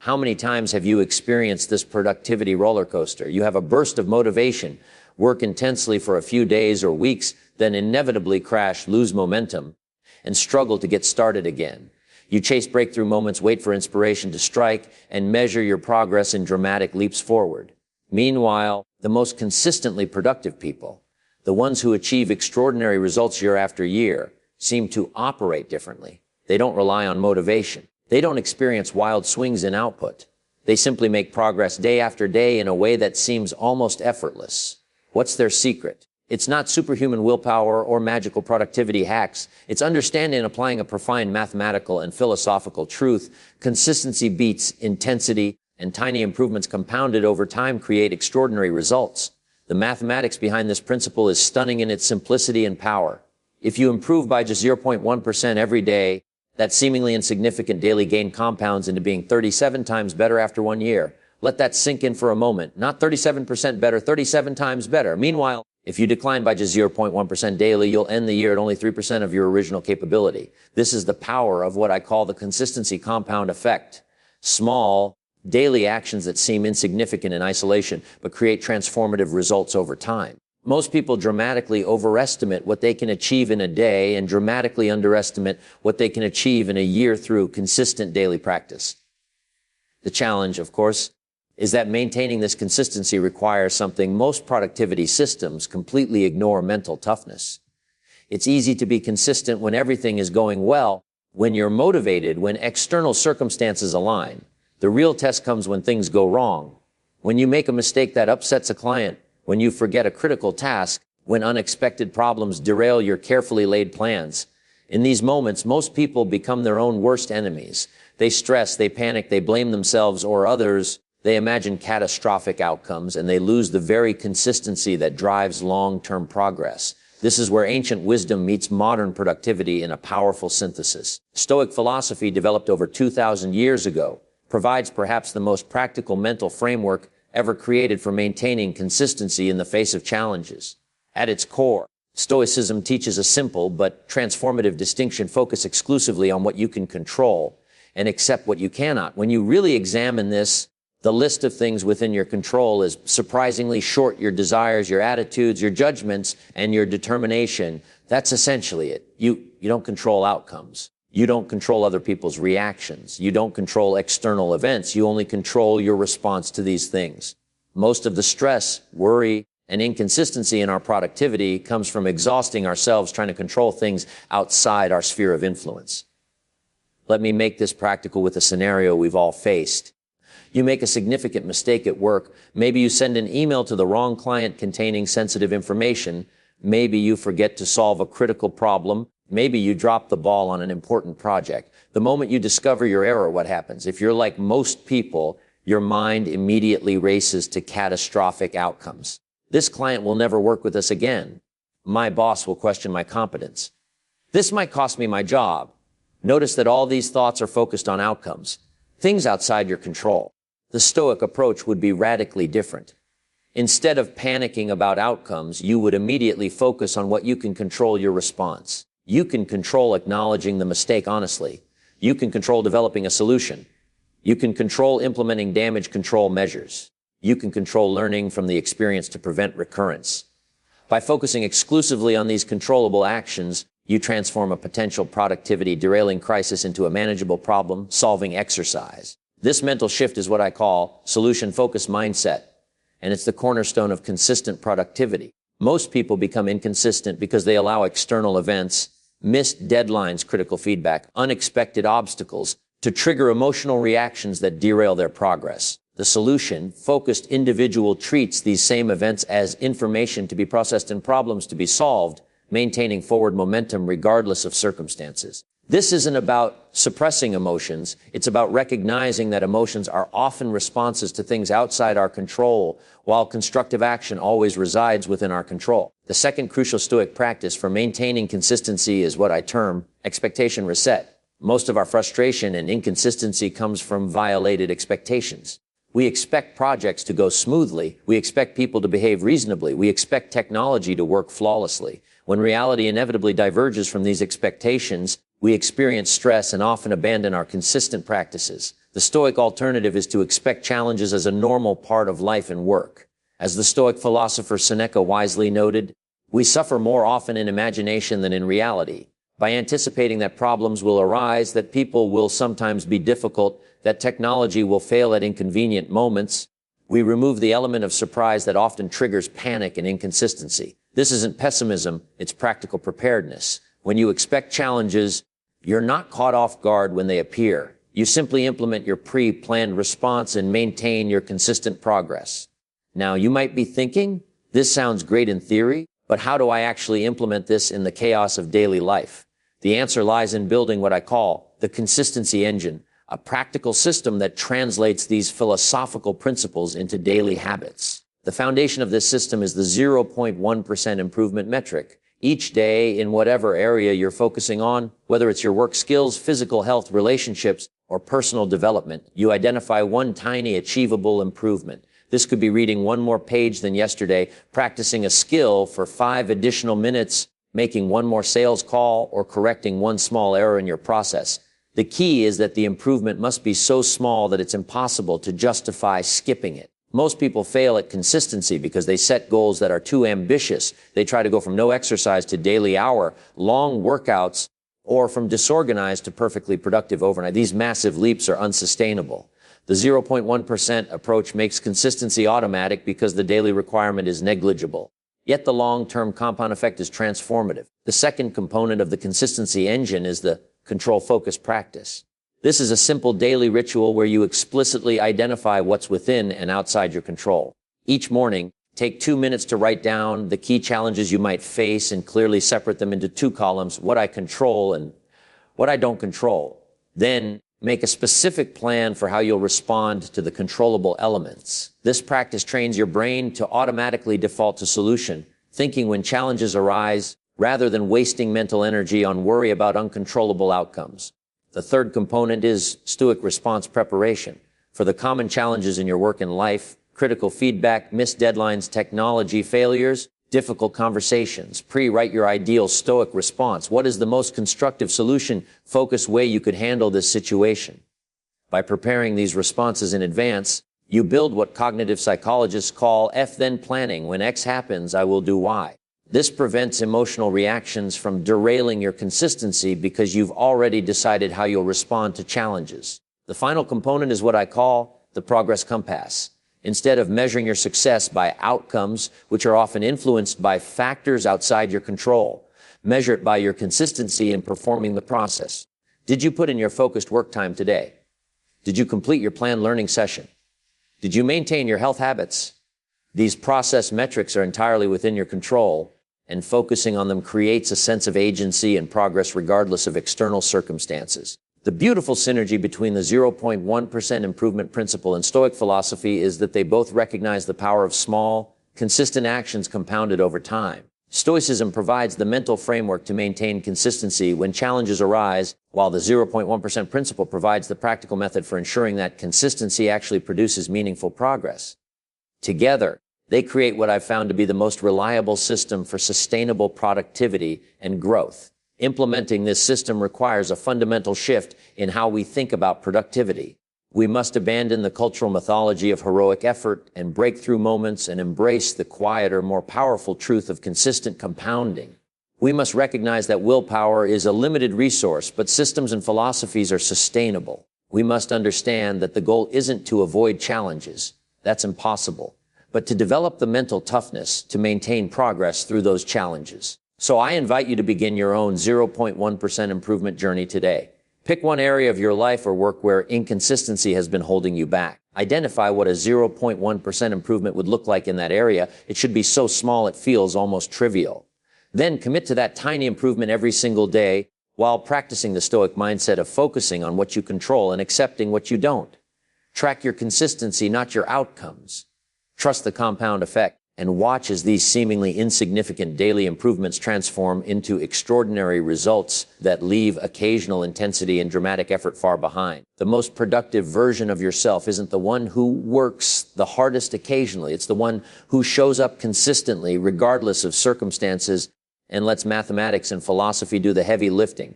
How many times have you experienced this productivity roller coaster? You have a burst of motivation, work intensely for a few days or weeks, then inevitably crash, lose momentum, and struggle to get started again. You chase breakthrough moments, wait for inspiration to strike, and measure your progress in dramatic leaps forward. Meanwhile, the most consistently productive people, the ones who achieve extraordinary results year after year, seem to operate differently. They don't rely on motivation. They don't experience wild swings in output. They simply make progress day after day in a way that seems almost effortless. What's their secret? It's not superhuman willpower or magical productivity hacks. It's understanding and applying a profound mathematical and philosophical truth. Consistency beats intensity, and tiny improvements compounded over time create extraordinary results. The mathematics behind this principle is stunning in its simplicity and power. If you improve by just 0.1% every day, that seemingly insignificant daily gain compounds into being 37 times better after 1 year. Let that sink in for a moment. Not 37% better, 37 times better. Meanwhile, if you decline by just 0.1% daily, you'll end the year at only 3% of your original capability. This is the power of what I call the consistency compound effect. Small, daily actions that seem insignificant in isolation, but create transformative results over time. Most people dramatically overestimate what they can achieve in a day and dramatically underestimate what they can achieve in a year through consistent daily practice. The challenge, of course, is that maintaining this consistency requires something most productivity systems completely ignore: mental toughness. It's easy to be consistent when everything is going well, when you're motivated, when external circumstances align. The real test comes when things go wrong, when you make a mistake that upsets a client, when you forget a critical task, when unexpected problems derail your carefully laid plans. In these moments, most people become their own worst enemies. They stress, they panic, they blame themselves or others. They imagine catastrophic outcomes, and they lose the very consistency that drives long-term progress. This is where ancient wisdom meets modern productivity in a powerful synthesis. Stoic philosophy, developed over 2,000 years ago, provides perhaps the most practical mental framework ever created for maintaining consistency in the face of challenges. At its core, Stoicism teaches a simple but transformative distinction: focus exclusively on what you can control and accept what you cannot. When you really examine this, the list of things within your control is surprisingly short. Your desires, your attitudes, your judgments, and your determination. That's essentially it. You don't control outcomes. You don't control other people's reactions. You don't control external events. You only control your response to these things. Most of the stress, worry, and inconsistency in our productivity comes from exhausting ourselves trying to control things outside our sphere of influence. Let me make this practical with a scenario we've all faced. You make a significant mistake at work. Maybe you send an email to the wrong client containing sensitive information. Maybe you forget to solve a critical problem. Maybe you drop the ball on an important project. The moment you discover your error, what happens? If you're like most people, your mind immediately races to catastrophic outcomes. This client will never work with us again. My boss will question my competence. This might cost me my job. Notice that all these thoughts are focused on outcomes, things outside your control. The Stoic approach would be radically different. Instead of panicking about outcomes, you would immediately focus on what you can control: your response. You can control acknowledging the mistake honestly. You can control developing a solution. You can control implementing damage control measures. You can control learning from the experience to prevent recurrence. By focusing exclusively on these controllable actions, you transform a potential productivity derailing crisis into a manageable problem-solving exercise. This mental shift is what I call solution-focused mindset, and it's the cornerstone of consistent productivity. Most people become inconsistent because they allow external events, missed deadlines, critical feedback, unexpected obstacles to trigger emotional reactions that derail their progress. The solution-focused individual treats these same events as information to be processed and problems to be solved, maintaining forward momentum regardless of circumstances. This isn't about suppressing emotions. It's about recognizing that emotions are often responses to things outside our control, while constructive action always resides within our control. The second crucial Stoic practice for maintaining consistency is what I term expectation reset. Most of our frustration and inconsistency comes from violated expectations. We expect projects to go smoothly. We expect people to behave reasonably. We expect technology to work flawlessly. When reality inevitably diverges from these expectations, we experience stress and often abandon our consistent practices. The Stoic alternative is to expect challenges as a normal part of life and work. As the Stoic philosopher Seneca wisely noted, we suffer more often in imagination than in reality. By anticipating that problems will arise, that people will sometimes be difficult, that technology will fail at inconvenient moments, we remove the element of surprise that often triggers panic and inconsistency. This isn't pessimism, it's practical preparedness. When you expect challenges, you're not caught off guard when they appear. You simply implement your pre-planned response and maintain your consistent progress. Now, you might be thinking, this sounds great in theory, but how do I actually implement this in the chaos of daily life? The answer lies in building what I call the consistency engine, a practical system that translates these philosophical principles into daily habits. The foundation of this system is the 0.1% improvement metric. Each day, in whatever area you're focusing on, whether it's your work skills, physical health, relationships, or personal development, you identify one tiny achievable improvement. This could be reading one more page than yesterday, practicing a skill for 5 additional minutes, making one more sales call, or correcting one small error in your process. The key is that the improvement must be so small that it's impossible to justify skipping it. Most people fail at consistency because they set goals that are too ambitious. They try to go from no exercise to daily hour, long workouts, or from disorganized to perfectly productive overnight. These massive leaps are unsustainable. The 0.1% approach makes consistency automatic because the daily requirement is negligible. Yet the long-term compound effect is transformative. The second component of the consistency engine is the control-focused practice. This is a simple daily ritual where you explicitly identify what's within and outside your control. Each morning, take 2 minutes to write down the key challenges you might face and clearly separate them into 2 columns, what I control and what I don't control. Then, make a specific plan for how you'll respond to the controllable elements. This practice trains your brain to automatically default to solution, thinking when challenges arise, rather than wasting mental energy on worry about uncontrollable outcomes. The third component is Stoic response preparation. For the common challenges in your work and life, critical feedback, missed deadlines, technology failures, difficult conversations, write your ideal Stoic response. What is the most constructive solution, focused way you could handle this situation? By preparing these responses in advance, you build what cognitive psychologists call F-then planning. When X happens, I will do Y. This prevents emotional reactions from derailing your consistency because you've already decided how you'll respond to challenges. The final component is what I call the progress compass. Instead of measuring your success by outcomes, which are often influenced by factors outside your control, measure it by your consistency in performing the process. Did you put in your focused work time today? Did you complete your planned learning session? Did you maintain your health habits? These process metrics are entirely within your control, and focusing on them creates a sense of agency and progress regardless of external circumstances. The beautiful synergy between the 0.1% improvement principle and Stoic philosophy is that they both recognize the power of small, consistent actions compounded over time. Stoicism provides the mental framework to maintain consistency when challenges arise, while the 0.1% principle provides the practical method for ensuring that consistency actually produces meaningful progress. Together, they create what I've found to be the most reliable system for sustainable productivity and growth. Implementing this system requires a fundamental shift in how we think about productivity. We must abandon the cultural mythology of heroic effort and breakthrough moments and embrace the quieter, more powerful truth of consistent compounding. We must recognize that willpower is a limited resource, but systems and philosophies are sustainable. We must understand that the goal isn't to avoid challenges. That's impossible. But to develop the mental toughness to maintain progress through those challenges. So I invite you to begin your own 0.1% improvement journey today. Pick one area of your life or work where inconsistency has been holding you back. Identify what a 0.1% improvement would look like in that area. It should be so small it feels almost trivial. Then commit to that tiny improvement every single day while practicing the Stoic mindset of focusing on what you control and accepting what you don't. Track your consistency, not your outcomes. Trust the compound effect and watch as these seemingly insignificant daily improvements transform into extraordinary results that leave occasional intensity and dramatic effort far behind. The most productive version of yourself isn't the one who works the hardest occasionally. It's the one who shows up consistently regardless of circumstances and lets mathematics and philosophy do the heavy lifting.